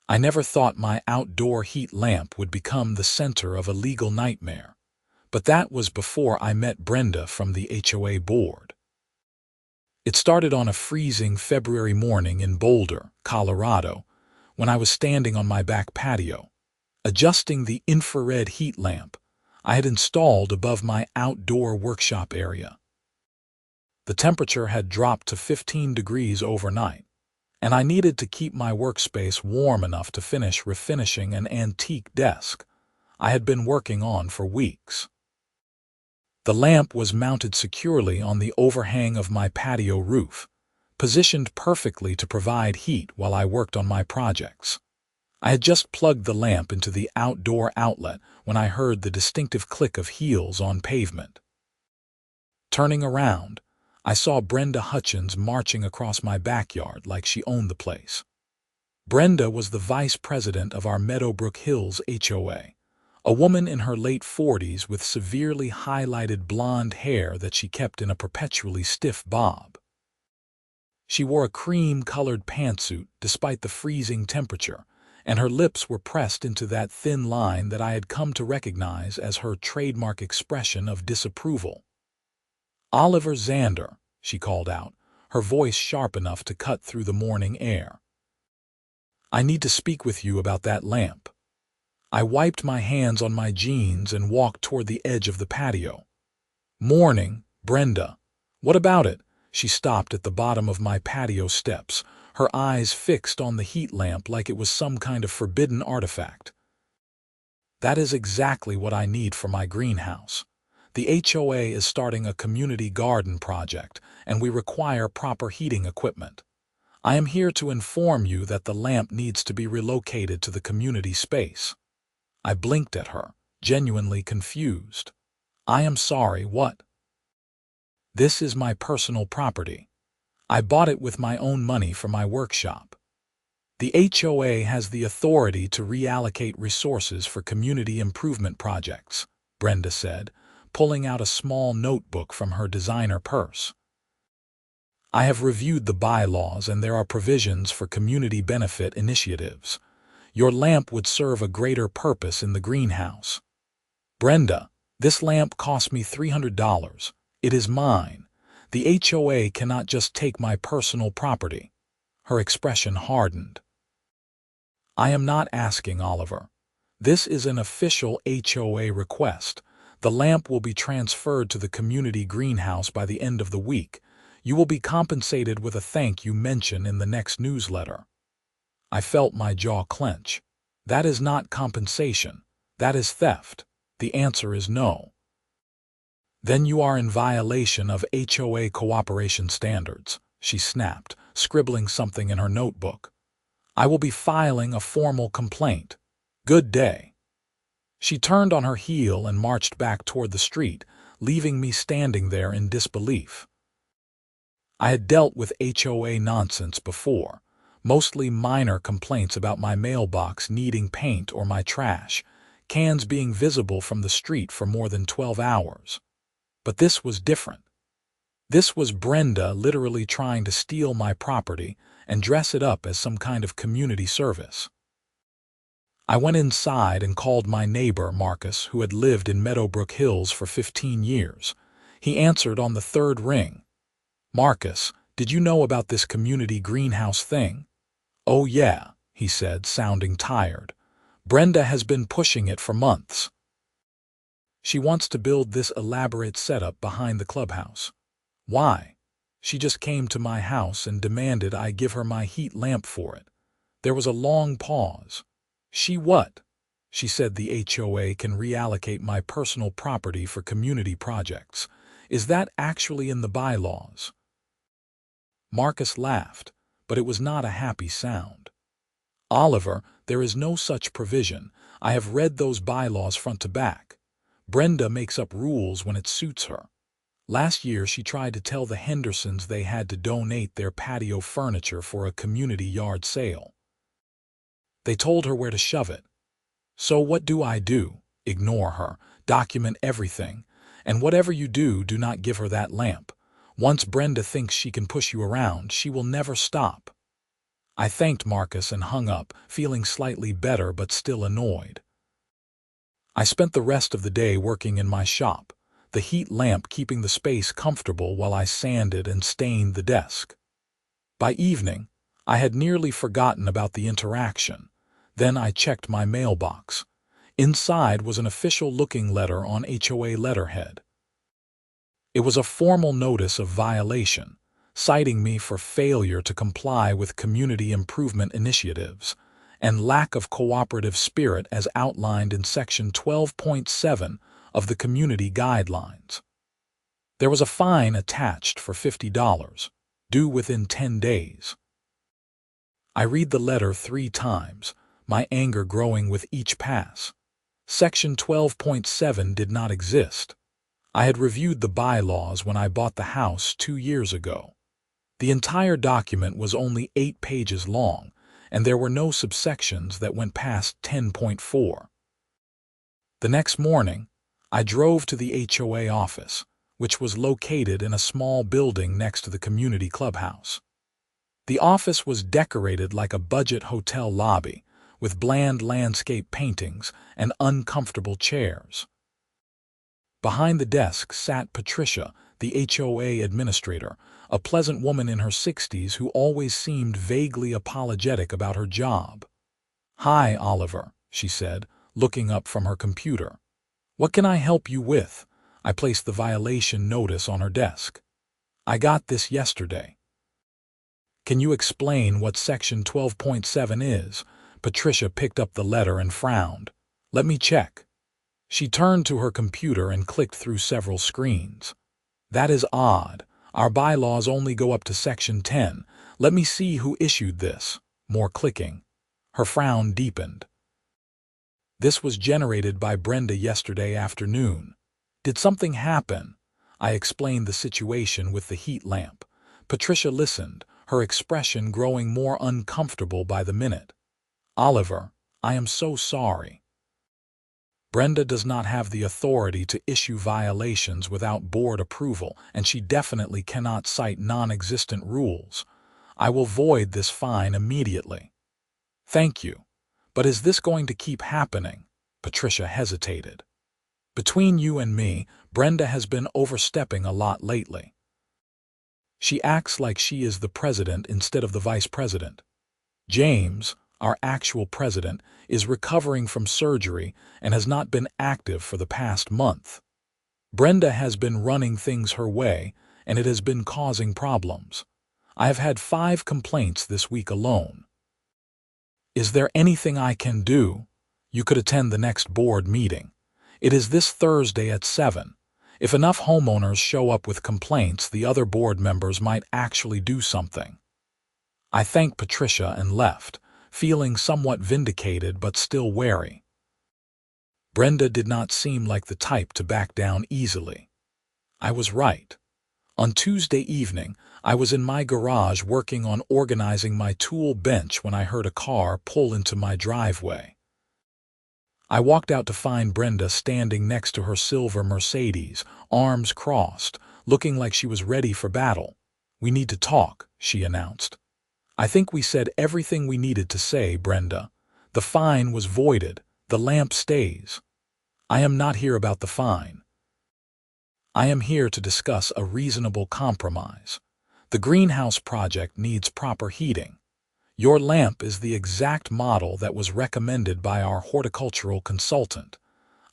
I never thought my outdoor heat lamp would become the center of a legal nightmare. But that was before I met Brenda from the HOA board. It started on a freezing February morning in Boulder, Colorado, when I was standing on my back patio, adjusting the infrared heat lamp I had installed above my outdoor workshop area. The temperature had dropped to 15 degrees overnight, and I needed to keep my workspace warm enough to finish refinishing an antique desk I had been working on for weeks. The lamp was mounted securely on the overhang of my patio roof, positioned perfectly to provide heat while I worked on my projects. I had just plugged the lamp into the outdoor outlet when I heard the distinctive click of heels on pavement. Turning around, I saw Brenda Hutchins marching across my backyard like she owned the place. Brenda was the vice president of our Meadowbrook Hills HOA, a woman in her late 40s with severely highlighted blonde hair that she kept in a perpetually stiff bob. She wore a cream-colored pantsuit despite the freezing temperature, and her lips were pressed into that thin line that I had come to recognize as her trademark expression of disapproval. "Oliver Xander," she called out, her voice sharp enough to cut through the morning air. "I need to speak with you about that lamp." I wiped my hands on my jeans and walked toward the edge of the patio. "Morning, Brenda. What about it?" She stopped at the bottom of my patio steps, her eyes fixed on the heat lamp like it was some kind of forbidden artifact. "That is exactly what I need for my greenhouse. The HOA is starting a community garden project, and we require proper heating equipment. I am here to inform you that the lamp needs to be relocated to the community space." I blinked at her, genuinely confused. "I am sorry, what?" "This is my personal property. I bought it with my own money for my workshop. The HOA has the authority to reallocate resources for community improvement projects," Brenda said, pulling out a small notebook from her designer purse. "I have reviewed the bylaws and there are provisions for community benefit initiatives. Your lamp would serve a greater purpose in the greenhouse." "Brenda, this lamp cost me $300. It is mine. The HOA cannot just take my personal property." Her expression hardened. "I am not asking, Oliver. This is an official HOA request. The lamp will be transferred to the community greenhouse by the end of the week. You will be compensated with a thank you mention in the next newsletter." I felt my jaw clench. "That is not compensation. That is theft. The answer is no." "Then you are in violation of HOA cooperation standards," she snapped, scribbling something in her notebook. "I will be filing a formal complaint. Good day." She turned on her heel and marched back toward the street, leaving me standing there in disbelief. I had dealt with HOA nonsense before, mostly minor complaints about my mailbox needing paint or my trash cans being visible from the street for more than 12 hours. But this was different. This was Brenda literally trying to steal my property and dress it up as some kind of community service. I went inside and called my neighbor, Marcus, who had lived in Meadowbrook Hills for 15 years. He answered on the third ring. "Marcus, did you know about this community greenhouse thing?" "Oh yeah," he said, sounding tired. "Brenda has been pushing it for months. She wants to build this elaborate setup behind the clubhouse." "Why?" "She just came to my house and demanded I give her my heat lamp for it." There was a long pause. "She what?" "She said the HOA can reallocate my personal property for community projects. Is that actually in the bylaws?" Marcus laughed, but it was not a happy sound. "Oliver, there is no such provision. I have read those bylaws front to back. Brenda makes up rules when it suits her. Last year she tried to tell the Hendersons they had to donate their patio furniture for a community yard sale. They told her where to shove it. So what do? Ignore her, document everything, and whatever you do, do not give her that lamp. Once Brenda thinks she can push you around, she will never stop." I thanked Marcus and hung up, feeling slightly better but still annoyed. I spent the rest of the day working in my shop, the heat lamp keeping the space comfortable while I sanded and stained the desk. By evening, I had nearly forgotten about the interaction. Then I checked my mailbox. Inside was an official-looking letter on HOA letterhead. It was a formal notice of violation, citing me for failure to comply with community improvement initiatives and lack of cooperative spirit as outlined in Section 12.7 of the Community Guidelines. There was a fine attached for $50, due within 10 days. I read the letter 3 times, my anger growing with each pass. Section 12.7 did not exist. I had reviewed the bylaws when I bought the house 2 years ago. The entire document was only 8 pages long, and there were no subsections that went past 10.4. The next morning, I drove to the HOA office, which was located in a small building next to the community clubhouse. The office was decorated like a budget hotel lobby, with bland landscape paintings and uncomfortable chairs. Behind the desk sat Patricia, the HOA administrator, a pleasant woman in her 60s who always seemed vaguely apologetic about her job. "Hi, Oliver," she said, looking up from her computer. "What can I help you with?" I placed the violation notice on her desk. "I got this yesterday." "Can you explain what Section 12.7 is?" Patricia picked up the letter and frowned. "Let me check." She turned to her computer and clicked through several screens. "That is odd. Our bylaws only go up to Section 10. Let me see who issued this." More clicking. Her frown deepened. "This was generated by Brenda yesterday afternoon. Did something happen?" I explained the situation with the heat lamp. Patricia listened, her expression growing more uncomfortable by the minute. "Oliver, I am so sorry. Brenda does not have the authority to issue violations without board approval, and she definitely cannot cite non-existent rules. I will void this fine immediately." "Thank you. But is this going to keep happening?" Patricia hesitated. "Between you and me, Brenda has been overstepping a lot lately. She acts like she is the president instead of the vice president. James, our actual president, is recovering from surgery and has not been active for the past month. Brenda has been running things her way, and it has been causing problems. I have had 5 complaints this week alone. Is there anything I can do? You could attend the next board meeting. It is this Thursday at 7. If enough homeowners show up with complaints, the other board members might actually do something." I thanked Patricia and left, feeling somewhat vindicated but still wary. Brenda did not seem like the type to back down easily. I was right. On Tuesday evening, I was in my garage working on organizing my tool bench when I heard a car pull into my driveway. I walked out to find Brenda standing next to her silver Mercedes, arms crossed, looking like she was ready for battle. "We need to talk," she announced. "I think we said everything we needed to say, Brenda. The fine was voided. The lamp stays." "I am not here about the fine. I am here to discuss a reasonable compromise. The greenhouse project needs proper heating. Your lamp is the exact model that was recommended by our horticultural consultant.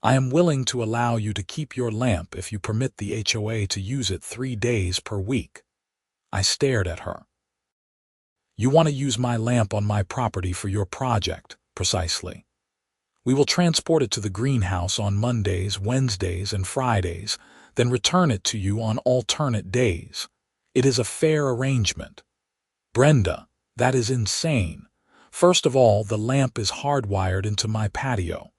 I am willing to allow you to keep your lamp if you permit the HOA to use it 3 days per week." I stared at her. "You want to use my lamp on my property for your project, precisely. We will transport it to the greenhouse on Mondays, Wednesdays, and Fridays, then return it to you on alternate days. It is a fair arrangement." "Brenda, that is insane. First of all, the lamp is hardwired into my patio.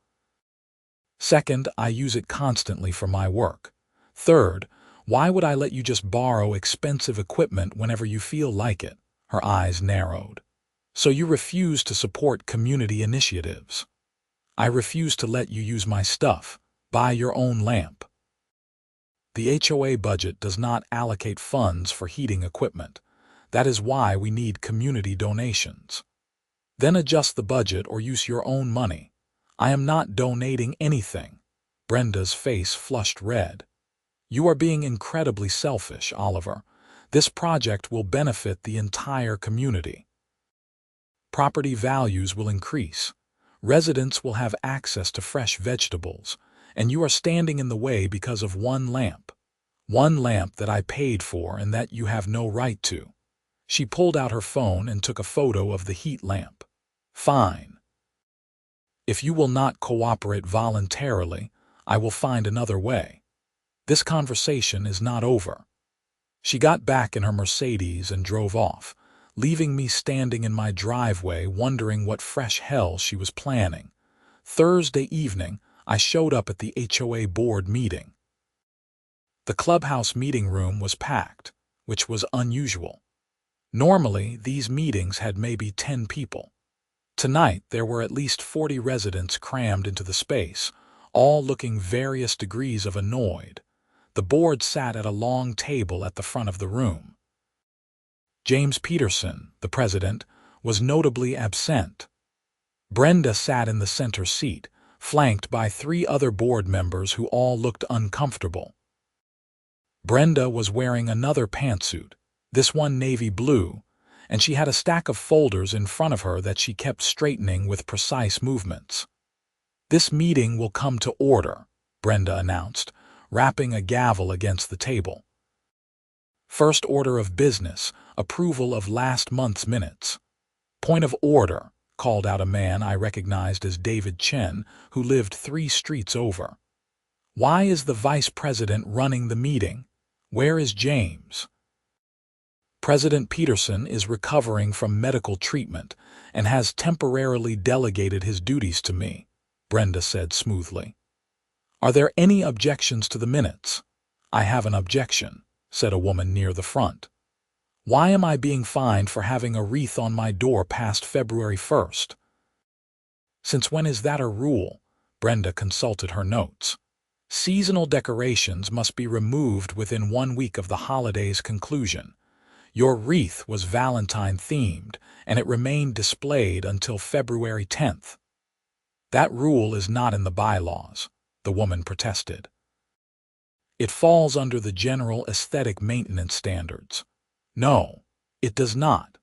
Second, I use it constantly for my work. Third, why would I let you just borrow expensive equipment whenever you feel like it?" Her eyes narrowed. "So you refuse to support community initiatives?" "I refuse to let you use my stuff. Buy your own lamp." The HOA budget does not allocate funds for heating equipment. That is why we need community donations. Then adjust the budget or use your own money. I am not donating anything. Brenda's face flushed red. You are being incredibly selfish, Oliver. This project will benefit the entire community. Property values will increase. Residents will have access to fresh vegetables, and you are standing in the way because of one lamp. One lamp that I paid for and that you have no right to. She pulled out her phone and took a photo of the heat lamp. Fine. If you will not cooperate voluntarily, I will find another way. This conversation is not over. She got back in her Mercedes and drove off, leaving me standing in my driveway wondering what fresh hell she was planning. Thursday evening, I showed up at the HOA board meeting. The clubhouse meeting room was packed, which was unusual. Normally, these meetings had maybe 10 people. Tonight, there were at least 40 residents crammed into the space, all looking various degrees of annoyed. The board sat at a long table at the front of the room. James Peterson, the president, was notably absent. Brenda sat in the center seat, flanked by 3 other board members who all looked uncomfortable. Brenda was wearing another pantsuit, this one navy blue, and she had a stack of folders in front of her that she kept straightening with precise movements. This meeting will come to order, Brenda announced, rapping a gavel against the table. First order of business, approval of last month's minutes. Point of order, called out a man I recognized as David Chen, who lived 3 streets over. Why is the vice president running the meeting? Where is James? President Peterson is recovering from medical treatment and has temporarily delegated his duties to me, Brenda said smoothly. Are there any objections to the minutes? I have an objection, said a woman near the front. Why am I being fined for having a wreath on my door past February 1st? Since when is that a rule? Brenda consulted her notes. Seasonal decorations must be removed within 1 week of the holiday's conclusion. Your wreath was Valentine-themed, and it remained displayed until February 10th. That rule is not in the bylaws, the woman protested. It falls under the general aesthetic maintenance standards. No, it does not.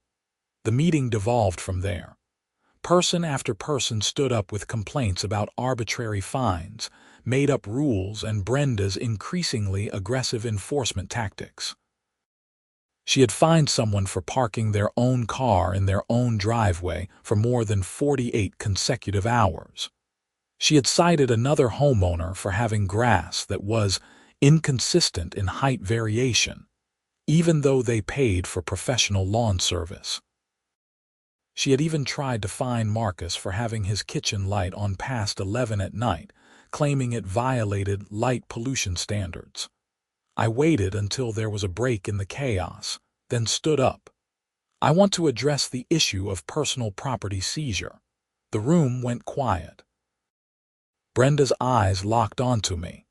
The meeting devolved from there. Person after person stood up with complaints about arbitrary fines, made-up rules, and Brenda's increasingly aggressive enforcement tactics. She had fined someone for parking their own car in their own driveway for more than 48 consecutive hours. She had cited another homeowner for having grass that was inconsistent in height variation, even though they paid for professional lawn service. She had even tried to fine Marcus for having his kitchen light on past 11 at night, claiming it violated light pollution standards. I waited until there was a break in the chaos, then stood up. I want to address the issue of personal property seizure. The room went quiet. Brenda's eyes locked onto me.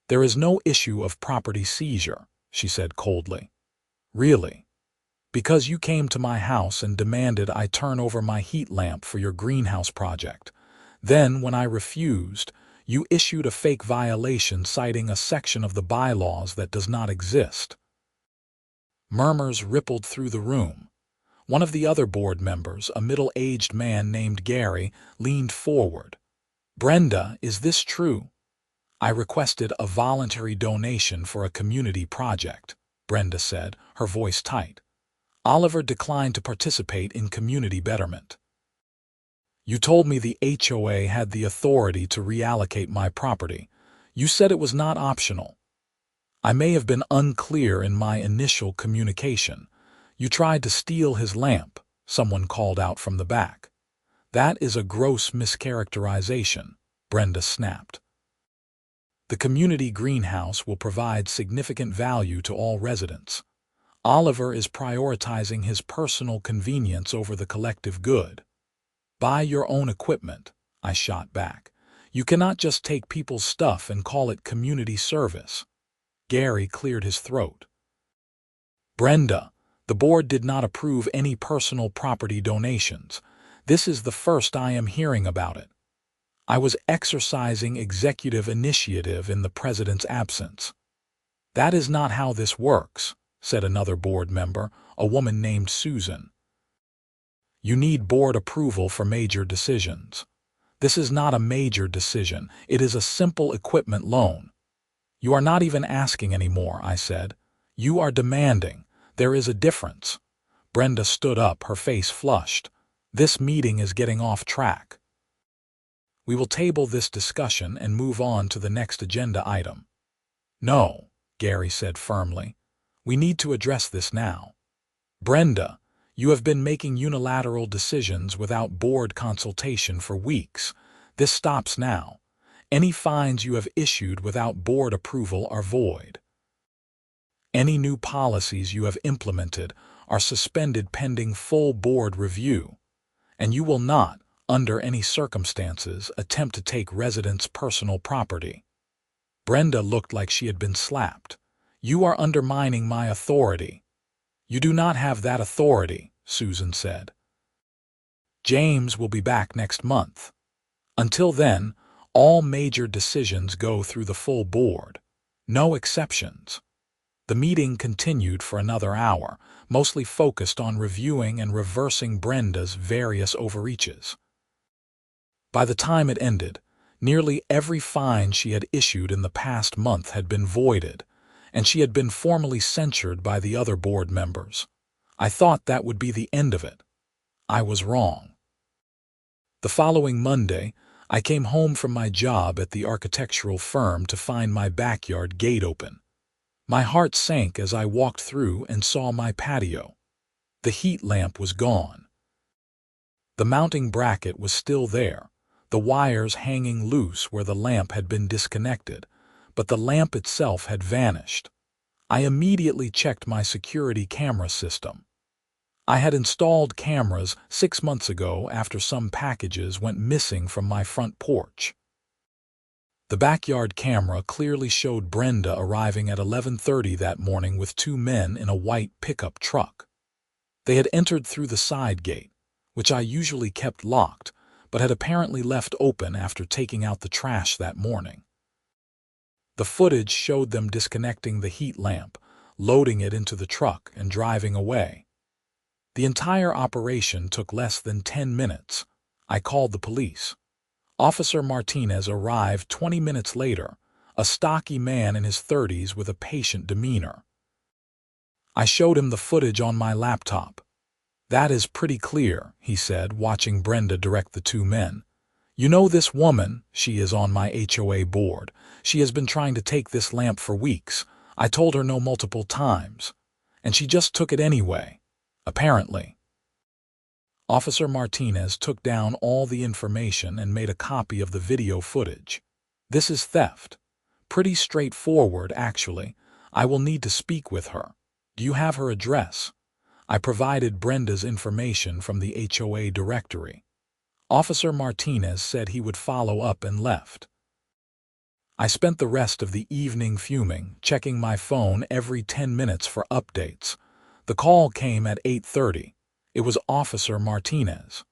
There is no issue of property seizure, she said coldly. Really? Because you came to my house and demanded I turn over my heat lamp for your greenhouse project. Then, when I refused, you issued a fake violation citing a section of the bylaws that does not exist. Murmurs rippled through the room. One of the other board members, a middle-aged man named Gary, leaned forward. Brenda, is this true? I requested a voluntary donation for a community project, Brenda said, her voice tight. Oliver declined to participate in community betterment. You told me the HOA had the authority to reallocate my property. You said it was not optional. I may have been unclear in my initial communication. You tried to steal his lamp, someone called out from the back. That is a gross mischaracterization, Brenda snapped. The community greenhouse will provide significant value to all residents. Oliver is prioritizing his personal convenience over the collective good. Buy your own equipment, I shot back. You cannot just take people's stuff and call it community service. Gary cleared his throat. Brenda, The board did not approve any personal property donations. This is the first I am hearing about it. I was exercising executive initiative in the president's absence. That is not how this works, said another board member, a woman named Susan. You need board approval for major decisions. This is not a major decision. It is a simple equipment loan. You are not even asking anymore, I said. You are demanding. There is a difference. Brenda stood up, her face flushed. This meeting is getting off track. We will table this discussion and move on to the next agenda item. No, Gary said firmly. We need to address this now. Brenda, you have been making unilateral decisions without board consultation for weeks. This stops now. Any fines you have issued without board approval are void. Any new policies you have implemented are suspended pending full board review, and you will not, under any circumstances, attempt to take residents' personal property. Brenda looked like she had been slapped. You are undermining my authority. You do not have that authority, Susan said. James will be back next month. Until then, all major decisions go through the full board. No exceptions. The meeting continued for another hour, mostly focused on reviewing and reversing Brenda's various overreaches. By the time it ended, nearly every fine she had issued in the past month had been voided, and she had been formally censured by the other board members. I thought that would be the end of it. I was wrong. The following Monday, I came home from my job at the architectural firm to find my backyard gate open. My heart sank as I walked through and saw my patio. The heat lamp was gone. The mounting bracket was still there, the wires hanging loose where the lamp had been disconnected, but the lamp itself had vanished. I immediately checked my security camera system. I had installed cameras 6 months ago after some packages went missing from my front porch. The backyard camera clearly showed Brenda arriving at 11:30 that morning with 2 men in a white pickup truck. They had entered through the side gate, which I usually kept locked, but had apparently left open after taking out the trash that morning. The footage showed them disconnecting the heat lamp, loading it into the truck, and driving away. The entire operation took less than 10 minutes. I called the police. Officer Martinez arrived 20 minutes later, a stocky man in his 30s with a patient demeanor. I showed him the footage on my laptop. That is pretty clear, he said, watching Brenda direct the 2 men. You know this woman, she is on my HOA board. She has been trying to take this lamp for weeks. I told her no multiple times. And she just took it anyway, apparently. Officer Martinez took down all the information and made a copy of the video footage. This is theft. Pretty straightforward, actually. I will need to speak with her. Do you have her address? I provided Brenda's information from the HOA directory. Officer Martinez said he would follow up and left. I spent the rest of the evening fuming, checking my phone every 10 minutes for updates. The call came at 8:30. It was Officer Martinez.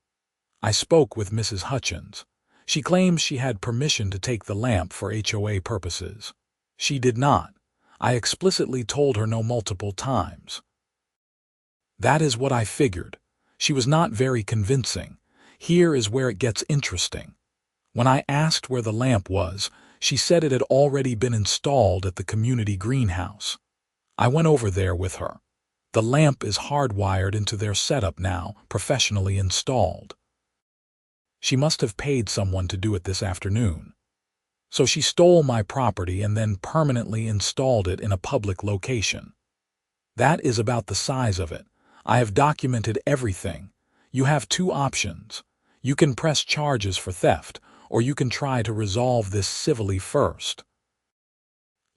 I spoke with Mrs. Hutchins. She claims she had permission to take the lamp for HOA purposes. She did not. I explicitly told her no multiple times. That is what I figured. She was not very convincing. Here is where it gets interesting. When I asked where the lamp was, she said it had already been installed at the community greenhouse. I went over there with her. The lamp is hardwired into their setup now, professionally installed. She must have paid someone to do it this afternoon. So she stole my property and then permanently installed it in a public location. That is about the size of it. I have documented everything. You have 2 options. You can press charges for theft, or you can try to resolve this civilly first.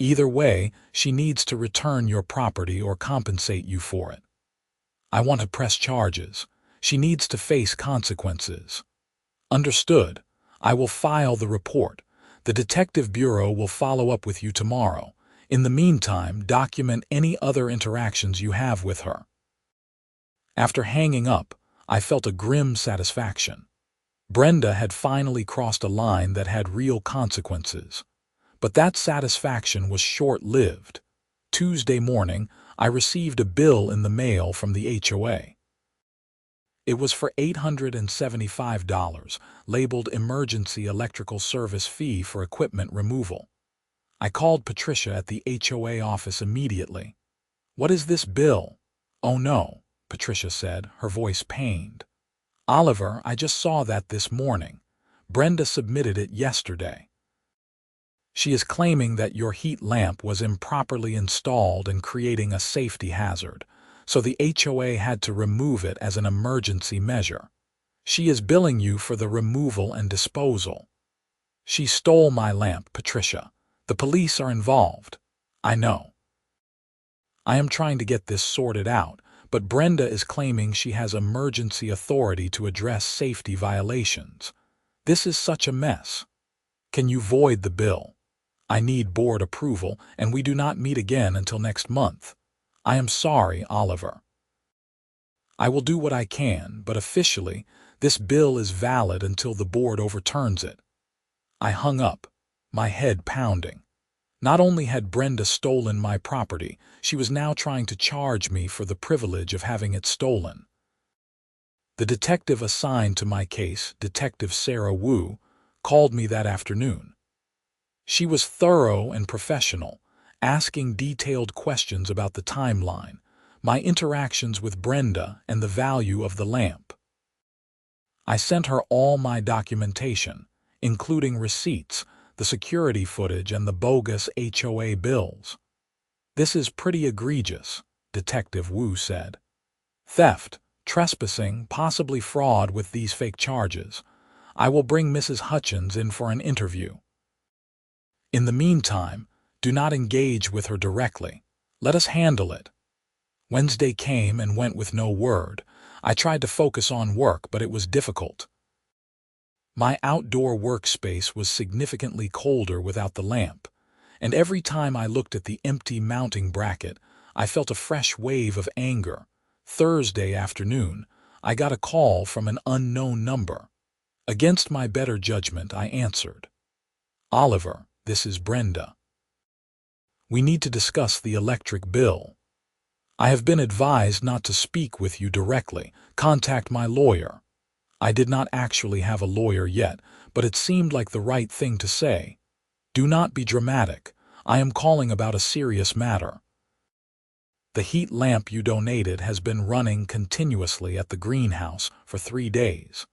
Either way, she needs to return your property or compensate you for it. I want to press charges. She needs to face consequences. Understood. I will file the report. The Detective Bureau will follow up with you tomorrow. In the meantime, document any other interactions you have with her. After hanging up, I felt a grim satisfaction. Brenda had finally crossed a line that had real consequences. But that satisfaction was short-lived. Tuesday morning, I received a bill in the mail from the HOA. It was for $875, labeled Emergency Electrical Service Fee for Equipment Removal. I called Patricia at the HOA office immediately. "What is this bill?" "Oh no," Patricia said, her voice pained. "Oliver, I just saw that this morning. Brenda submitted it yesterday. She is claiming that your heat lamp was improperly installed and creating a safety hazard, so the HOA had to remove it as an emergency measure. She is billing you for the removal and disposal." "She stole my lamp, Patricia. The police are involved." "I know. I am trying to get this sorted out, but Brenda is claiming she has emergency authority to address safety violations. This is such a mess. Can you void the bill? I need board approval, and we do not meet again until next month. I am sorry, Oliver." "I will do what I can, but officially, this bill is valid until the board overturns it." I hung up, my head pounding. Not only had Brenda stolen my property, she was now trying to charge me for the privilege of having it stolen. The detective assigned to my case, Detective Sarah Wu, called me that afternoon. She was thorough and professional, asking detailed questions about the timeline, my interactions with Brenda, and the value of the lamp. I sent her all my documentation, including receipts, the security footage, and the bogus HOA bills. "This is pretty egregious," Detective Wu said. "Theft, trespassing, possibly fraud with these fake charges. I will bring Mrs. Hutchins in for an interview. In the meantime, do not engage with her directly. Let us handle it." Wednesday came and went with no word. I tried to focus on work, but it was difficult. My outdoor workspace was significantly colder without the lamp, and every time I looked at the empty mounting bracket, I felt a fresh wave of anger. Thursday afternoon, I got a call from an unknown number. Against my better judgment, I answered. "Oliver, this is Brenda. We need to discuss the electric bill. I have been advised not to speak with you directly. Contact my lawyer." I did not actually have a lawyer yet, but it seemed like the right thing to say. "Do not be dramatic. I am calling about a serious matter. The heat lamp you donated has been running continuously at the greenhouse for 3 days.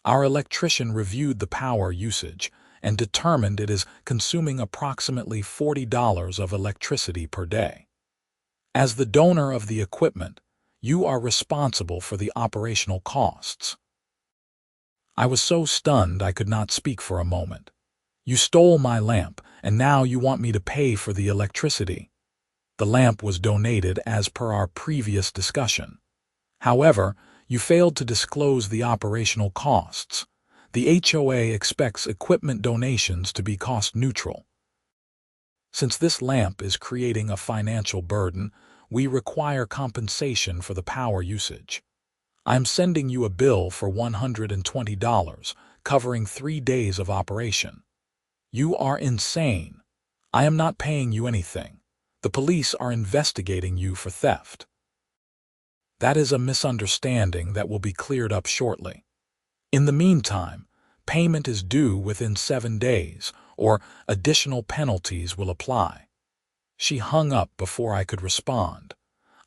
Our electrician reviewed the power usage and determined it is consuming approximately $40 of electricity per day. As the donor of the equipment, you are responsible for the operational costs." I was so stunned I could not speak for a moment. "You stole my lamp, and now you want me to pay for the electricity." The lamp was donated as per our previous discussion. However, you failed to disclose the operational costs. The HOA expects equipment donations to be cost neutral. Since this lamp is creating a financial burden, we require compensation for the power usage. I'm sending you a bill for $120, covering 3 days of operation. You are insane. I am not paying you anything. The police are investigating you for theft. That is a misunderstanding that will be cleared up shortly. In the meantime, payment is due within 7 days, or additional penalties will apply. She hung up before I could respond.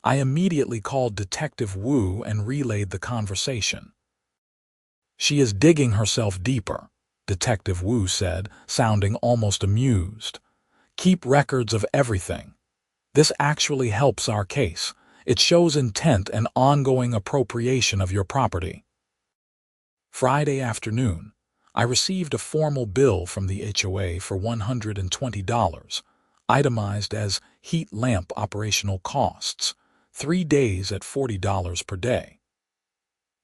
I immediately called Detective Wu and relayed the conversation. "She is digging herself deeper," Detective Wu said, sounding almost amused. "Keep records of everything. This actually helps our case. It shows intent and ongoing appropriation of your property." Friday afternoon, I received a formal bill from the HOA for $120, itemized as heat lamp operational costs, 3 days at $40 per day.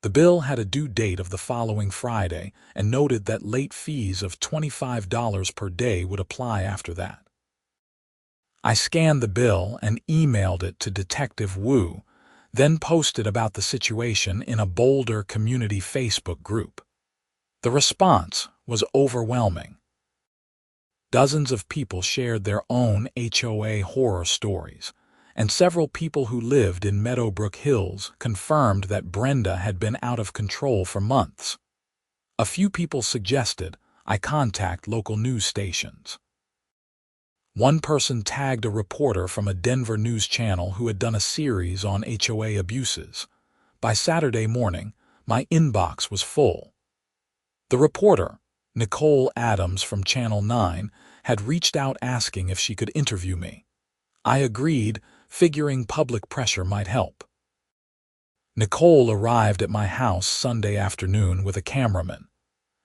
The bill had a due date of the following Friday and noted that late fees of $25 per day would apply after that. I scanned the bill and emailed it to Detective Wu, then posted about the situation in a Boulder community Facebook group. The response was overwhelming. Dozens of people shared their own HOA horror stories, and several people who lived in Meadowbrook Hills confirmed that Brenda had been out of control for months. A few people suggested I contact local news stations. One person tagged a reporter from a Denver news channel who had done a series on HOA abuses. By Saturday morning, my inbox was full. The reporter, Nicole Adams from Channel 9, had reached out asking if she could interview me. I agreed, figuring public pressure might help. Nicole arrived at my house Sunday afternoon with a cameraman.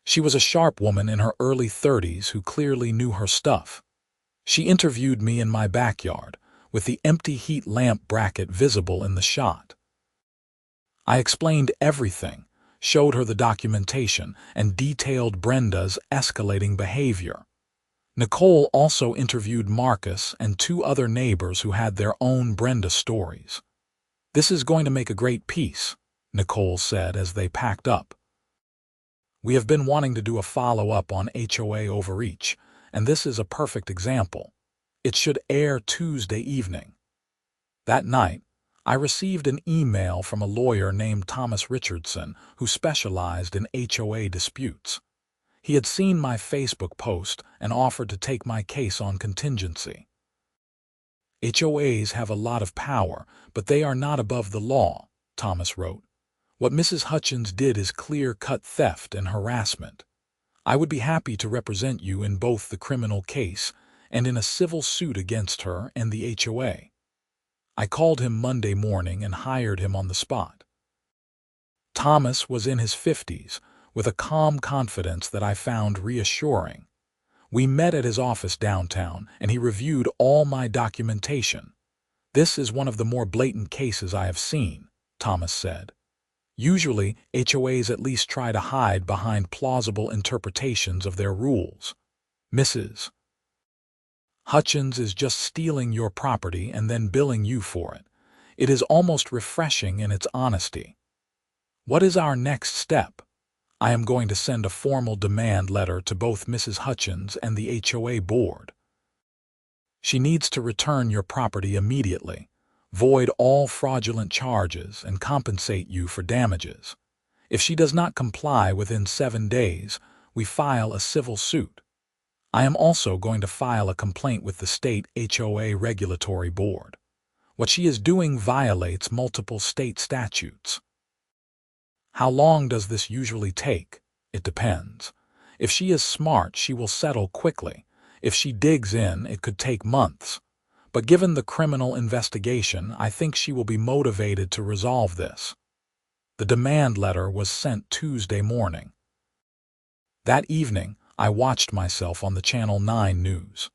She was a sharp woman in her early 30s who clearly knew her stuff. She interviewed me in my backyard, with the empty heat lamp bracket visible in the shot. I explained everything, showed her the documentation, and detailed Brenda's escalating behavior. Nicole also interviewed Marcus and 2 other neighbors who had their own Brenda stories. "This is going to make a great piece," Nicole said as they packed up. "We have been wanting to do a follow-up on HOA overreach, and this is a perfect example. It should air Tuesday evening." That night, I received an email from a lawyer named Thomas Richardson who specialized in HOA disputes. He had seen my Facebook post and offered to take my case on contingency. "HOAs have a lot of power, but they are not above the law," Thomas wrote. "What Mrs. Hutchins did is clear-cut theft and harassment. I would be happy to represent you in both the criminal case and in a civil suit against her and the HOA." I called him Monday morning and hired him on the spot. Thomas was in his 50s, with a calm confidence that I found reassuring. We met at his office downtown, and he reviewed all my documentation. "This is one of the more blatant cases I have seen," Thomas said. "Usually, HOAs at least try to hide behind plausible interpretations of their rules. Mrs. Hutchins is just stealing your property and then billing you for it. It is almost refreshing in its honesty. What is our next step? I am going to send a formal demand letter to both Mrs. Hutchins and the HOA board. She needs to return your property immediately, void all fraudulent charges, and compensate you for damages. If she does not comply within 7 days, we file a civil suit. I am also going to file a complaint with the state HOA regulatory board. What she is doing violates multiple state statutes." "How long does this usually take?" "It depends. If she is smart, she will settle quickly. If she digs in, it could take months. But given the criminal investigation, I think she will be motivated to resolve this." The demand letter was sent Tuesday morning. That evening, I watched myself on the Channel 9 news.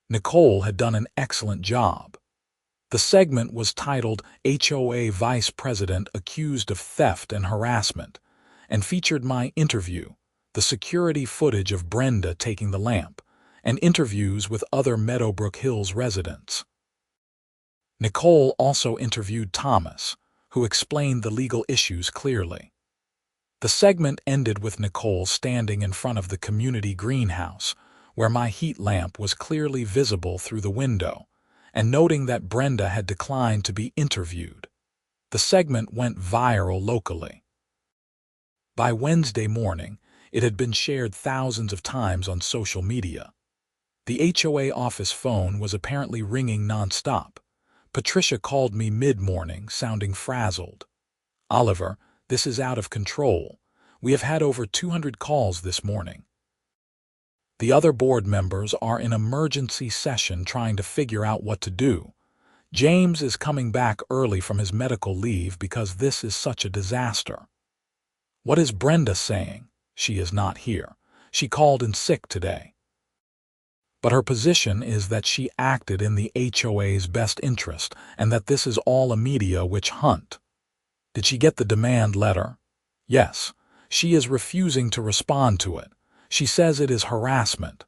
Nicole had done an excellent job. The segment was titled "HOA Vice President Accused of Theft and Harassment" and featured my interview, the security footage of Brenda taking the lamp, and interviews with other Meadowbrook Hills residents. Nicole also interviewed Thomas, who explained the legal issues clearly. The segment ended with Nicole standing in front of the community greenhouse, where my heat lamp was clearly visible through the window, and noting that Brenda had declined to be interviewed. The segment went viral locally. By Wednesday morning, it had been shared thousands of times on social media. The HOA office phone was apparently ringing nonstop. Patricia called me mid-morning, sounding frazzled. "Oliver, this is out of control. We have had over 200 calls this morning. The other board members are in emergency session trying to figure out what to do. James is coming back early from his medical leave because this is such a disaster." "What is Brenda saying?" "She is not here. She called in sick today. But her position is that she acted in the HOA's best interest and that this is all a media witch hunt." "Did she get the demand letter?" "Yes. She is refusing to respond to it. She says it is harassment."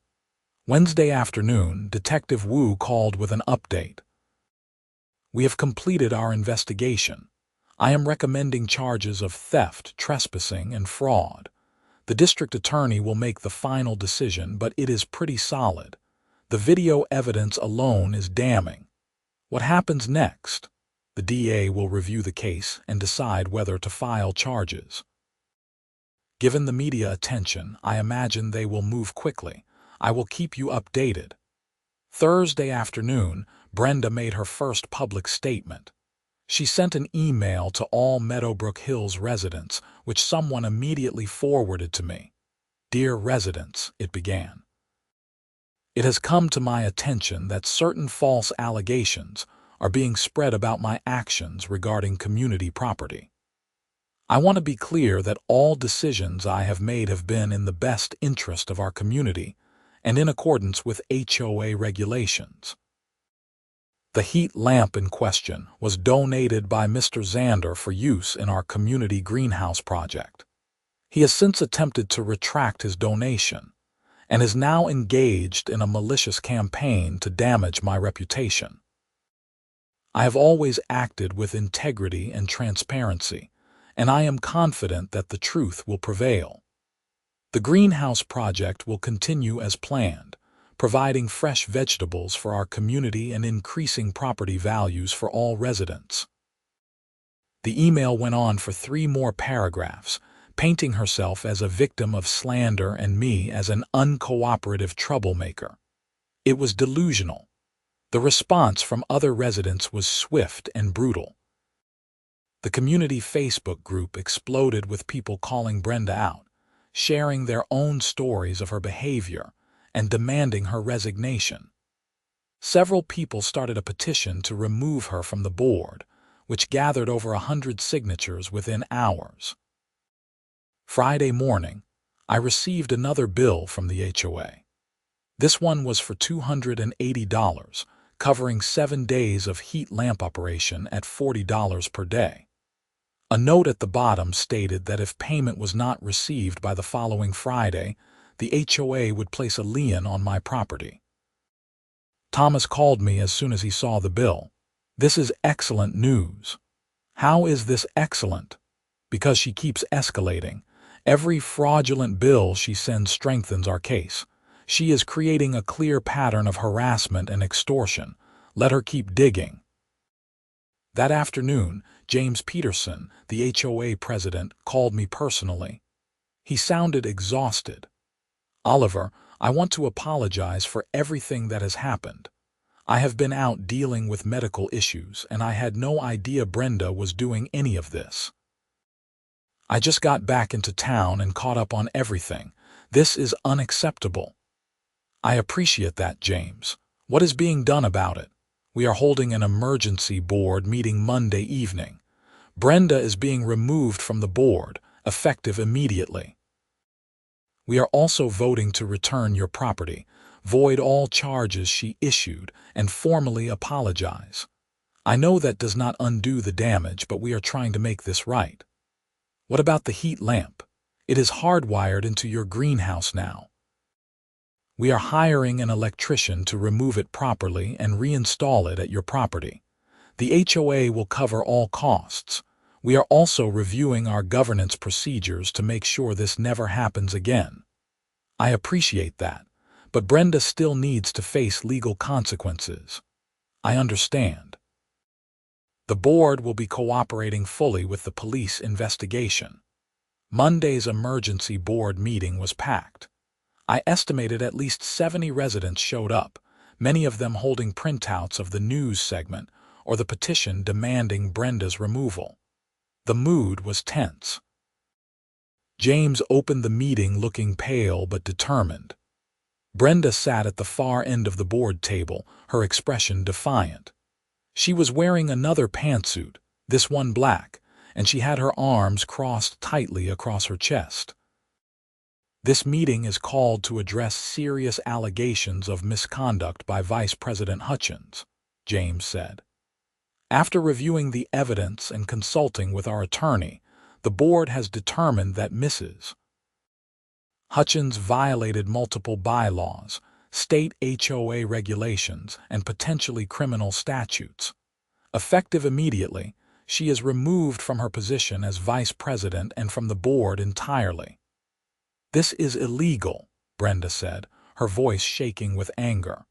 Wednesday afternoon, Detective Wu called with an update. "We have completed our investigation. I am recommending charges of theft, trespassing, and fraud. The district attorney will make the final decision, but it is pretty solid. The video evidence alone is damning. What happens next? The DA will review the case and decide whether to file charges. Given the media attention, I imagine they will move quickly. I will keep you updated. Thursday afternoon, Brenda made her first public statement. She sent an email to all Meadowbrook Hills residents, which someone immediately forwarded to me. "Dear residents," it began. "It has come to my attention that certain false allegations are being spread about my actions regarding community property. I want to be clear that all decisions I have made have been in the best interest of our community and in accordance with HOA regulations. The heat lamp in question was donated by Mr. Xander for use in our community greenhouse project. He has since attempted to retract his donation and is now engaged in a malicious campaign to damage my reputation. I have always acted with integrity and transparency, and I am confident that the truth will prevail. The greenhouse project will continue as planned, providing fresh vegetables for our community and increasing property values for all residents." The email went on for 3 more paragraphs, painting herself as a victim of slander and me as an uncooperative troublemaker. It was delusional. The response from other residents was swift and brutal. The community Facebook group exploded with people calling Brenda out, sharing their own stories of her behavior, and demanding her resignation. Several people started a petition to remove her from the board, which gathered over 100 signatures within hours. Friday morning, I received another bill from the HOA. This one was for $280, covering 7 days of heat lamp operation at $40 per day. A note at the bottom stated that if payment was not received by the following Friday, the HOA would place a lien on my property. Thomas called me as soon as he saw the bill. "This is excellent news." "How is this excellent?" "Because she keeps escalating. Every fraudulent bill she sends strengthens our case. She is creating a clear pattern of harassment and extortion. Let her keep digging." That afternoon, James Peterson, the HOA president, called me personally. He sounded exhausted. "Oliver, I want to apologize for everything that has happened. I have been out dealing with medical issues, and I had no idea Brenda was doing any of this. I just got back into town and caught up on everything. This is unacceptable." "I appreciate that, James. What is being done about it?" "We are holding an emergency board meeting Monday evening. Brenda is being removed from the board, effective immediately. We are also voting to return your property, void all charges she issued, and formally apologize. I know that does not undo the damage, but we are trying to make this right." "What about the heat lamp? It is hardwired into your greenhouse now." "We are hiring an electrician to remove it properly and reinstall it at your property. The HOA will cover all costs. We are also reviewing our governance procedures to make sure this never happens again." "I appreciate that, but Brenda still needs to face legal consequences." "I understand." The board will be cooperating fully with the police investigation. Monday's emergency board meeting was packed. I estimated at least 70 residents showed up, many of them holding printouts of the news segment or the petition demanding Brenda's removal. The mood was tense. James opened the meeting looking pale but determined. Brenda sat at the far end of the board table, her expression defiant. She was wearing another pantsuit, this one black, and she had her arms crossed tightly across her chest. "This meeting is called to address serious allegations of misconduct by Vice President Hutchins," James said. "After reviewing the evidence and consulting with our attorney, the board has determined that Mrs. Hutchins violated multiple bylaws, state HOA regulations, and potentially criminal statutes. Effective immediately, She is removed from her position as vice president and from the board entirely. This is illegal, Brenda said, her voice shaking with anger.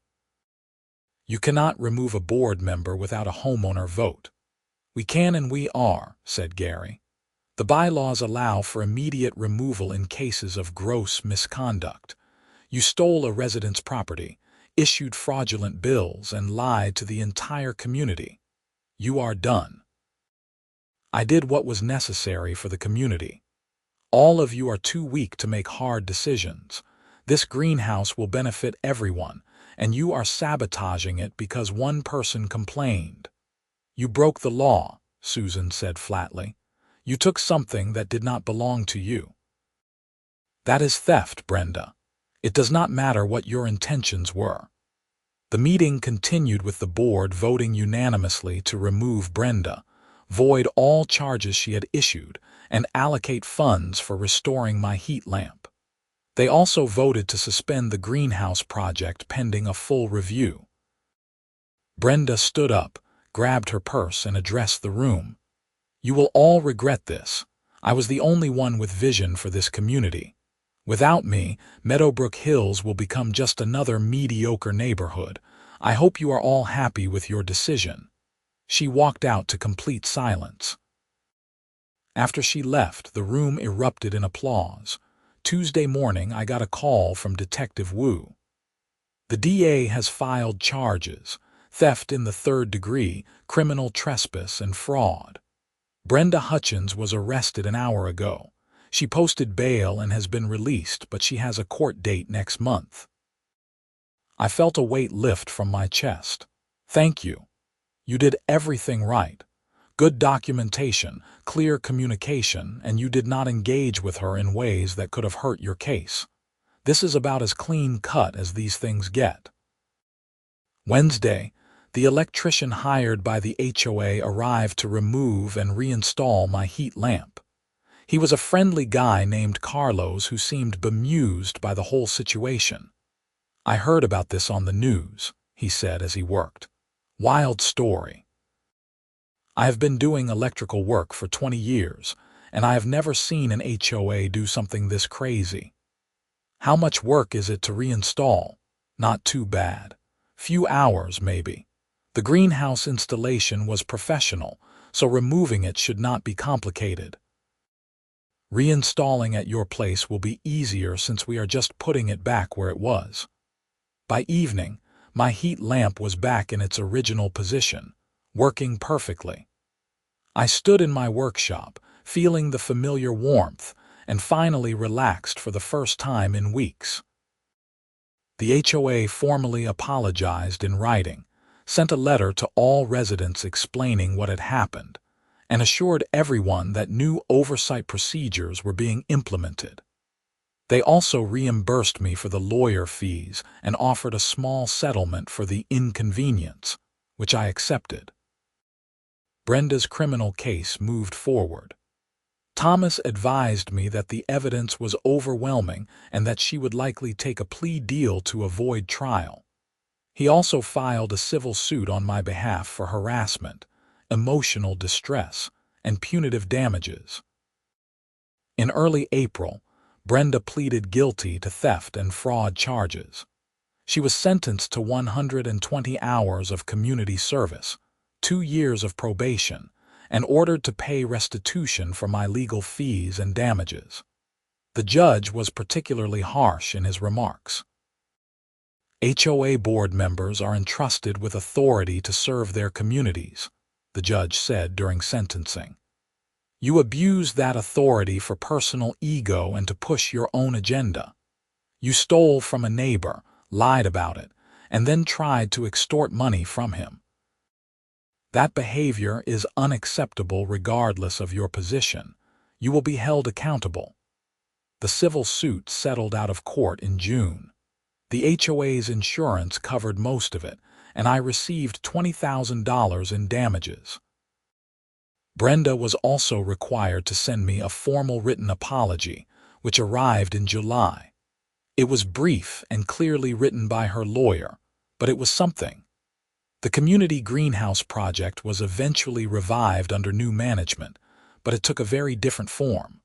You cannot remove a board member without a homeowner vote. We can and we are, said Gary. The bylaws allow for immediate removal in cases of gross misconduct. You stole a resident's property, issued fraudulent bills, and lied to the entire community. You are done. I did what was necessary for the community. All of you are too weak to make hard decisions. This greenhouse will benefit everyone, and you are sabotaging it because one person complained. You broke the law, Susan said flatly. You took something that did not belong to you. That is theft, Brenda. It does not matter what your intentions were. The meeting continued with the board voting unanimously to remove Brenda, void all charges she had issued, and allocate funds for restoring my heat lamp. They also voted to suspend the greenhouse project pending a full review. Brenda stood up, grabbed her purse, and addressed the room. You will all regret this. I was the only one with vision for this community. Without me, Meadowbrook Hills will become just another mediocre neighborhood. I hope you are all happy with your decision. She walked out to complete silence. After she left, the room erupted in applause. Tuesday morning, I got a call from Detective Wu. The DA has filed charges: theft in the 3rd degree, criminal trespass, and fraud. Brenda Hutchins was arrested an hour ago. She posted bail and has been released, but she has a court date next month. I felt a weight lift from my chest. Thank you. You did everything right. Good documentation, clear communication, and you did not engage with her in ways that could have hurt your case. This is about as clean-cut as these things get. Wednesday, the electrician hired by the HOA arrived to remove and reinstall my heat lamp. He was a friendly guy named Carlos who seemed bemused by the whole situation. I heard about this on the news, he said as he worked. Wild story. I have been doing electrical work for 20 years, and I have never seen an HOA do something this crazy. How much work is it to reinstall? Not too bad. Few hours, maybe. The greenhouse installation was professional, so removing it should not be complicated. Reinstalling at your place will be easier since we are just putting it back where it was. By evening, my heat lamp was back in its original position, working perfectly. I stood in my workshop, feeling the familiar warmth, and finally relaxed for the first time in weeks. The HOA formally apologized in writing, sent a letter to all residents explaining what had happened, and assured everyone that new oversight procedures were being implemented. They also reimbursed me for the lawyer fees and offered a small settlement for the inconvenience, which I accepted. Brenda's criminal case moved forward. Thomas advised me that the evidence was overwhelming and that she would likely take a plea deal to avoid trial. He also filed a civil suit on my behalf for harassment, emotional distress, and punitive damages. In early April, Brenda pleaded guilty to theft and fraud charges. She was sentenced to 120 hours of community service, 2 years of probation, and ordered to pay restitution for my legal fees and damages. The judge was particularly harsh in his remarks. HOA board members are entrusted with authority to serve their communities, the judge said during sentencing. You abuse that authority for personal ego and to push your own agenda. You stole from a neighbor, lied about it, and then tried to extort money from him. That behavior is unacceptable regardless of your position. You will be held accountable. The civil suit settled out of court in June. The HOA's insurance covered most of it, and I received $20,000 in damages. Brenda was also required to send me a formal written apology, which arrived in July. It was brief and clearly written by her lawyer, but it was something. The community greenhouse project was eventually revived under new management, but it took a very different form.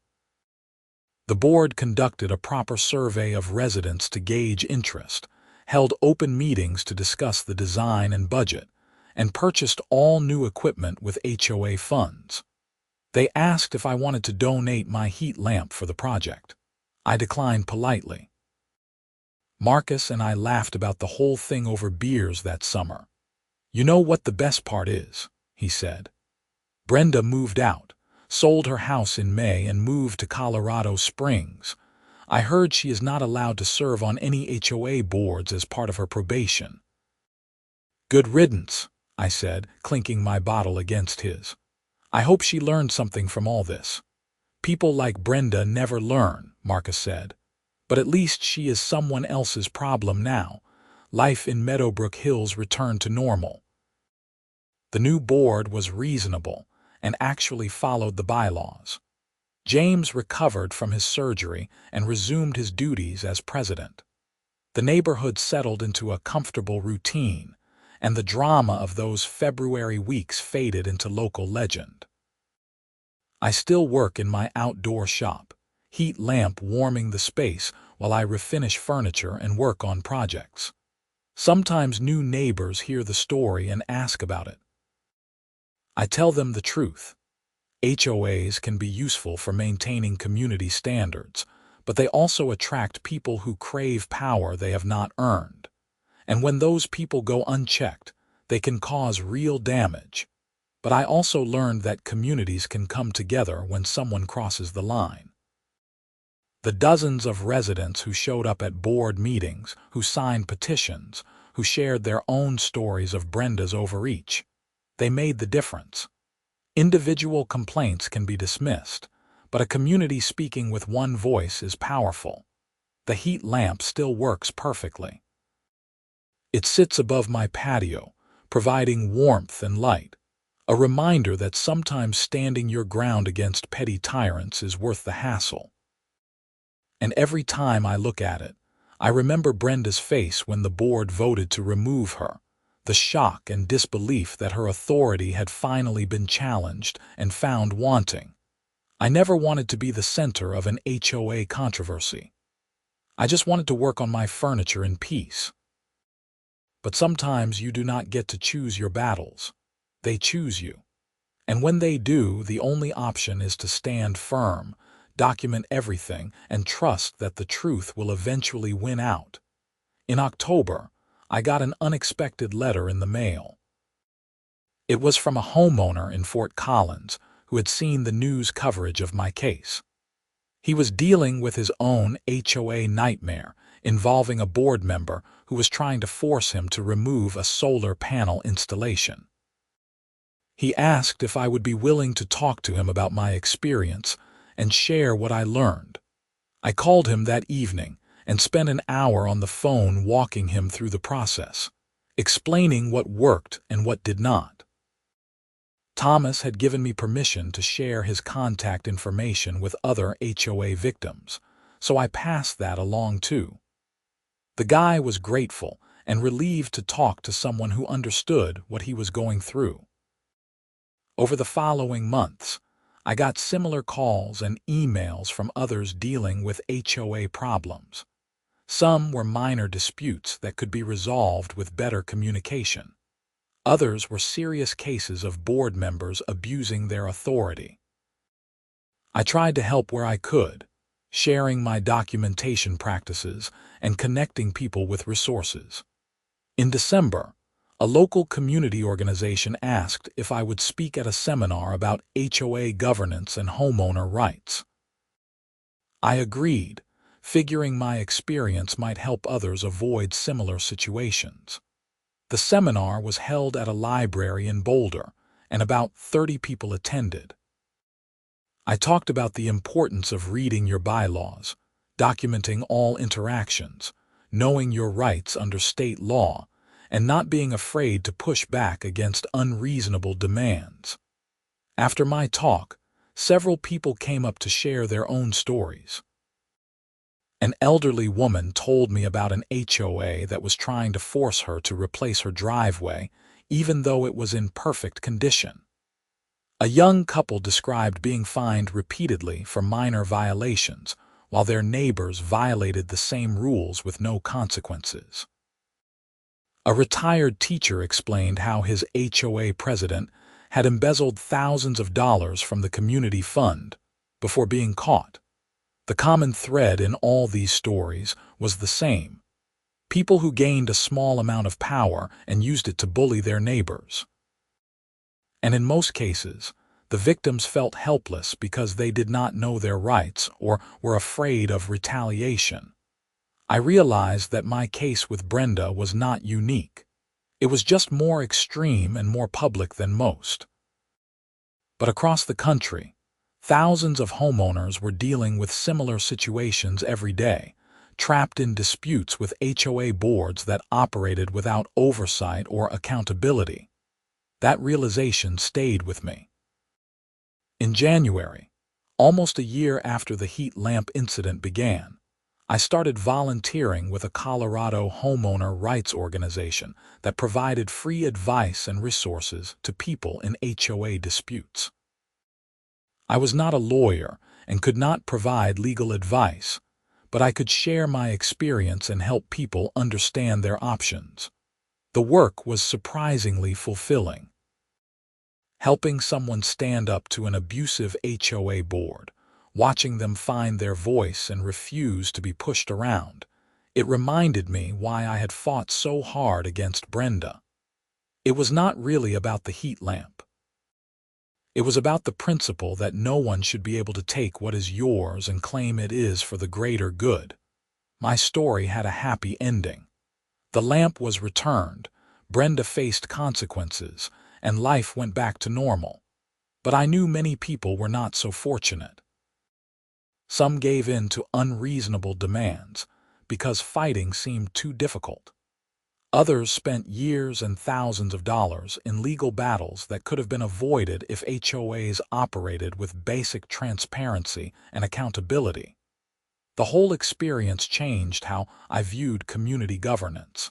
The board conducted a proper survey of residents to gauge interest, held open meetings to discuss the design and budget, and purchased all new equipment with HOA funds. They asked if I wanted to donate my heat lamp for the project. I declined politely. Marcus and I laughed about the whole thing over beers that summer. "You know what the best part is," he said. "Brenda moved out, sold her house in May and moved to Colorado Springs. I heard she is not allowed to serve on any HOA boards as part of her probation." "Good riddance," I said, clinking my bottle against his. "I hope she learned something from all this." "People like Brenda never learn," Marcus said. "But at least she is someone else's problem now. Life in Meadowbrook Hills returned to normal." The new board was reasonable and actually followed the bylaws. James recovered from his surgery and resumed his duties as president. The neighborhood settled into a comfortable routine, and the drama of those February weeks faded into local legend. I still work in my outdoor shop, heat lamp warming the space while I refinish furniture and work on projects. Sometimes new neighbors hear the story and ask about it. I tell them the truth. HOAs can be useful for maintaining community standards, but they also attract people who crave power they have not earned. And when those people go unchecked, they can cause real damage. But I also learned that communities can come together when someone crosses the line. The dozens of residents who showed up at board meetings, who signed petitions, who shared their own stories of Brenda's overreach, they made the difference. Individual complaints can be dismissed, but a community speaking with one voice is powerful. The heat lamp still works perfectly. It sits above my patio, providing warmth and light, a reminder that sometimes standing your ground against petty tyrants is worth the hassle. And every time I look at it, I remember Brenda's face when the board voted to remove her, the shock and disbelief that her authority had finally been challenged and found wanting. I never wanted to be the center of an HOA controversy. I just wanted to work on my furniture in peace. But sometimes you do not get to choose your battles. They choose you. And when they do, the only option is to stand firm, document everything, and trust that the truth will eventually win out. In October, I got an unexpected letter in the mail. It was from a homeowner in Fort Collins who had seen the news coverage of my case. He was dealing with his own HOA nightmare involving a board member who was trying to force him to remove a solar panel installation. He asked if I would be willing to talk to him about my experience and share what I learned. I called him that evening and spent an hour on the phone walking him through the process, explaining what worked and what did not. Thomas had given me permission to share his contact information with other HOA victims, so I passed that along too. The guy was grateful and relieved to talk to someone who understood what he was going through. Over the following months, I got similar calls and emails from others dealing with HOA problems. Some were minor disputes that could be resolved with better communication. Others were serious cases of board members abusing their authority. I tried to help where I could, sharing my documentation practices and connecting people with resources. In December, a local community organization asked if I would speak at a seminar about HOA governance and homeowner rights. I agreed, figuring my experience might help others avoid similar situations. The seminar was held at a library in Boulder, and about 30 people attended. I talked about the importance of reading your bylaws, documenting all interactions, knowing your rights under state law, and not being afraid to push back against unreasonable demands. After my talk, several people came up to share their own stories. An elderly woman told me about an HOA that was trying to force her to replace her driveway, even though it was in perfect condition. A young couple described being fined repeatedly for minor violations, while their neighbors violated the same rules with no consequences. A retired teacher explained how his HOA president had embezzled thousands of dollars from the community fund before being caught. The common thread in all these stories was the same: people who gained a small amount of power and used it to bully their neighbors. And in most cases, the victims felt helpless because they did not know their rights or were afraid of retaliation. I realized that my case with Brenda was not unique. It was just more extreme and more public than most. But across the country, thousands of homeowners were dealing with similar situations every day, trapped in disputes with HOA boards that operated without oversight or accountability. That realization stayed with me. In January, almost a year after the heat lamp incident began, I started volunteering with a Colorado homeowner rights organization that provided free advice and resources to people in HOA disputes. I was not a lawyer and could not provide legal advice, but I could share my experience and help people understand their options. The work was surprisingly fulfilling. Helping someone stand up to an abusive HOA board, watching them find their voice and refuse to be pushed around, it reminded me why I had fought so hard against Brenda. It was not really about the heat lamp. It was about the principle that no one should be able to take what is yours and claim it is for the greater good. My story had a happy ending. The lamp was returned, Brenda faced consequences, and life went back to normal. But I knew many people were not so fortunate. Some gave in to unreasonable demands because fighting seemed too difficult. Others spent years and thousands of dollars in legal battles that could have been avoided if HOAs operated with basic transparency and accountability. The whole experience changed how I viewed community governance.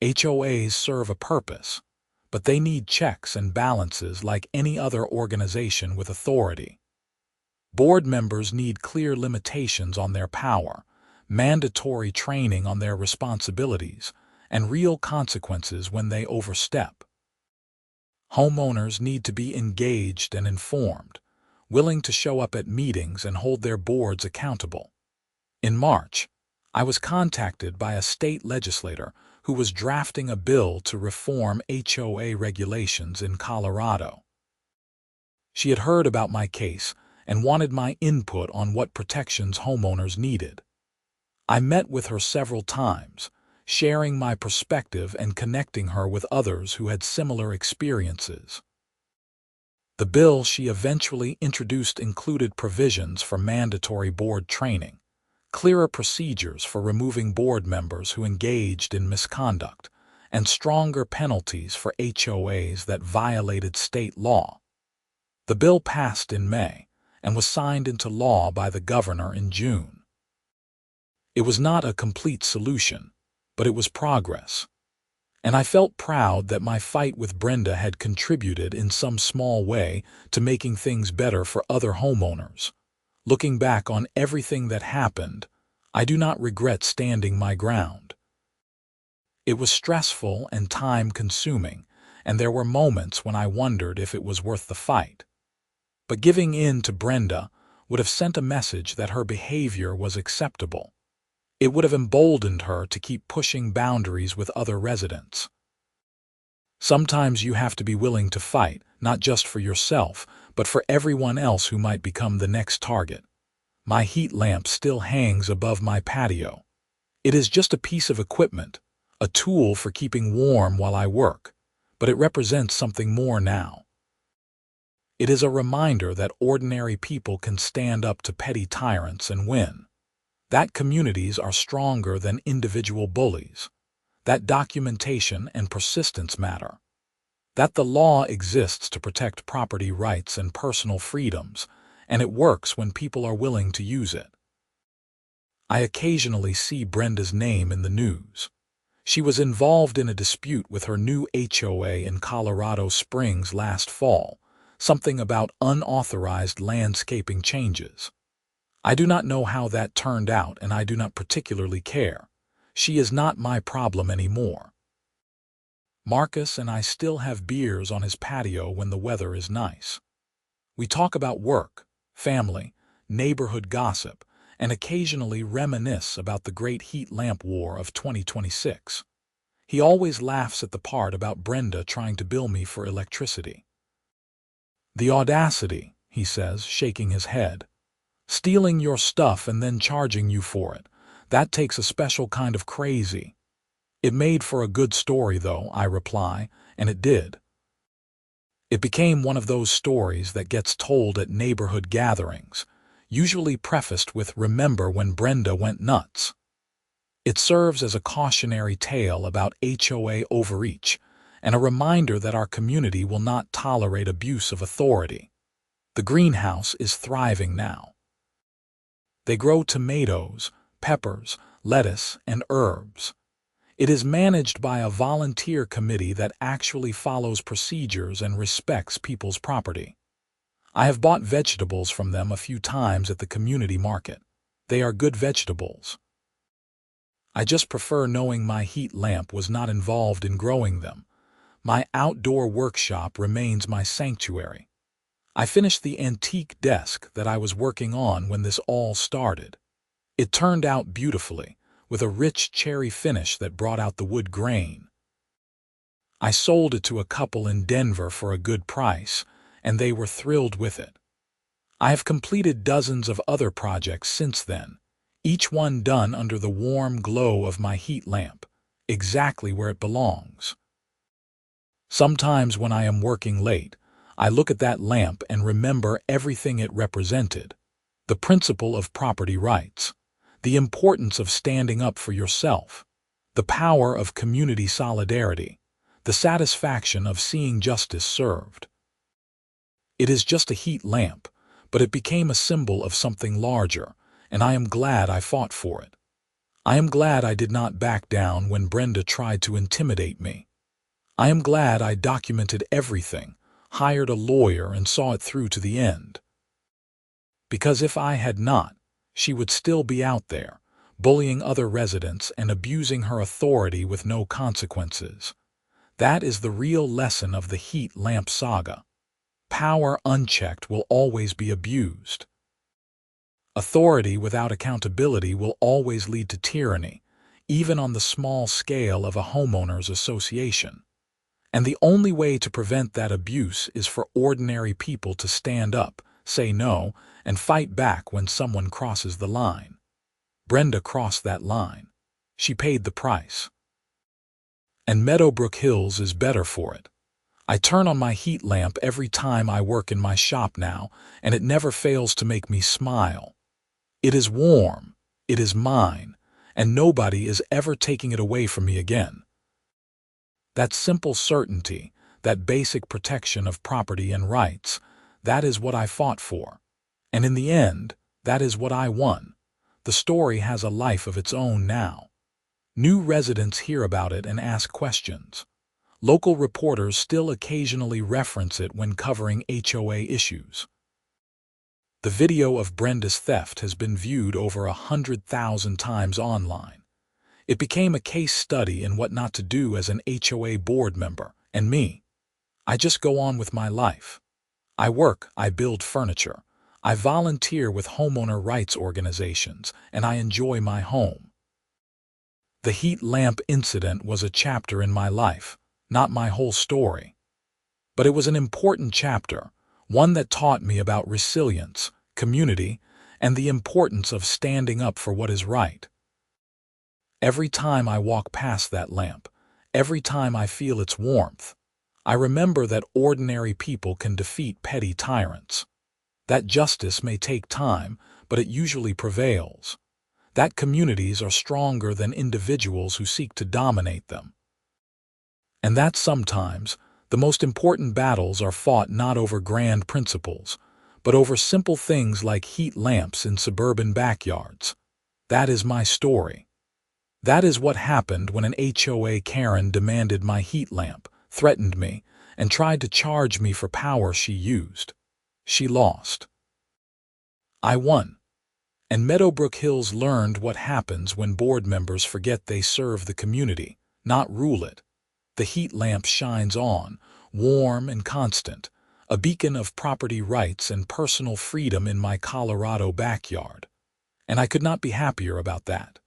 HOAs serve a purpose, but they need checks and balances like any other organization with authority. Board members need clear limitations on their power, mandatory training on their responsibilities, and real consequences when they overstep. Homeowners need to be engaged and informed, willing to show up at meetings and hold their boards accountable. In March, I was contacted by a state legislator who was drafting a bill to reform HOA regulations in Colorado. She had heard about my case and wanted my input on what protections homeowners needed. I met with her several times, sharing my perspective and connecting her with others who had similar experiences. The bill she eventually introduced included provisions for mandatory board training, clearer procedures for removing board members who engaged in misconduct, and stronger penalties for HOAs that violated state law. The bill passed in May and was signed into law by the governor in June. It was not a complete solution, but it was progress. And I felt proud that my fight with Brenda had contributed in some small way to making things better for other homeowners. Looking back on everything that happened, I do not regret standing my ground. It was stressful and time-consuming, and there were moments when I wondered if it was worth the fight. But giving in to Brenda would have sent a message that her behavior was acceptable. It would have emboldened her to keep pushing boundaries with other residents. Sometimes you have to be willing to fight, not just for yourself, but for everyone else who might become the next target. My heat lamp still hangs above my patio. It is just a piece of equipment, a tool for keeping warm while I work, but it represents something more now. It is a reminder that ordinary people can stand up to petty tyrants and win. That communities are stronger than individual bullies. That documentation and persistence matter. That the law exists to protect property rights and personal freedoms, and it works when people are willing to use it. I occasionally see Brenda's name in the news. She was involved in a dispute with her new HOA in Colorado Springs last fall, something about unauthorized landscaping changes. I do not know how that turned out, and I do not particularly care. She is not my problem anymore. Marcus and I still have beers on his patio when the weather is nice. We talk about work, family, neighborhood gossip, and occasionally reminisce about the great heat lamp war of 2026. He always laughs at the part about Brenda trying to bill me for electricity. "The audacity," he says, shaking his head. "Stealing your stuff and then charging you for it. That takes a special kind of crazy." "It made for a good story, though," I reply, and it did. It became one of those stories that gets told at neighborhood gatherings, usually prefaced with "Remember when Brenda went nuts?" It serves as a cautionary tale about HOA overreach and a reminder that our community will not tolerate abuse of authority. The greenhouse is thriving now. They grow tomatoes, peppers, lettuce, and herbs. It is managed by a volunteer committee that actually follows procedures and respects people's property. I have bought vegetables from them a few times at the community market. They are good vegetables. I just prefer knowing my heat lamp was not involved in growing them. My outdoor workshop remains my sanctuary. I finished the antique desk that I was working on when this all started. It turned out beautifully, with a rich cherry finish that brought out the wood grain. I sold it to a couple in Denver for a good price, and they were thrilled with it. I have completed dozens of other projects since then, each one done under the warm glow of my heat lamp, exactly where it belongs. Sometimes when I am working late, I look at that lamp and remember everything it represented: the principle of property rights, the importance of standing up for yourself, the power of community solidarity, the satisfaction of seeing justice served. It is just a heat lamp, but it became a symbol of something larger, and I am glad I fought for it. I am glad I did not back down when Brenda tried to intimidate me. I am glad I documented everything, hired a lawyer, and saw it through to the end. Because if I had not, she would still be out there, bullying other residents and abusing her authority with no consequences. That is the real lesson of the heat lamp saga. Power unchecked will always be abused. Authority without accountability will always lead to tyranny, even on the small scale of a homeowners association. And the only way to prevent that abuse is for ordinary people to stand up, say no, and fight back when someone crosses the line. Brenda crossed that line. She paid the price. And Meadowbrook Hills is better for it. I turn on my heat lamp every time I work in my shop now, and it never fails to make me smile. It is warm, it is mine, and nobody is ever taking it away from me again. That simple certainty, that basic protection of property and rights, that is what I fought for. And in the end, that is what I won. The story has a life of its own now. New residents hear about it and ask questions. Local reporters still occasionally reference it when covering HOA issues. The video of Brenda's theft has been viewed over 100,000 times online. It became a case study in what not to do as an HOA board member, and me. I just go on with my life. I work, I build furniture, I volunteer with homeowner rights organizations, and I enjoy my home. The heat lamp incident was a chapter in my life, not my whole story. But it was an important chapter, one that taught me about resilience, community, and the importance of standing up for what is right. Every time I walk past that lamp, every time I feel its warmth, I remember that ordinary people can defeat petty tyrants. That justice may take time, but it usually prevails. That communities are stronger than individuals who seek to dominate them. And that sometimes, the most important battles are fought not over grand principles, but over simple things like heat lamps in suburban backyards. That is my story. That is what happened when an HOA Karen demanded my heat lamp, threatened me, and tried to charge me for power she used. She lost. I won. And Meadowbrook Hills learned what happens when board members forget they serve the community, not rule it. The heat lamp shines on, warm and constant, a beacon of property rights and personal freedom in my Colorado backyard. And I could not be happier about that.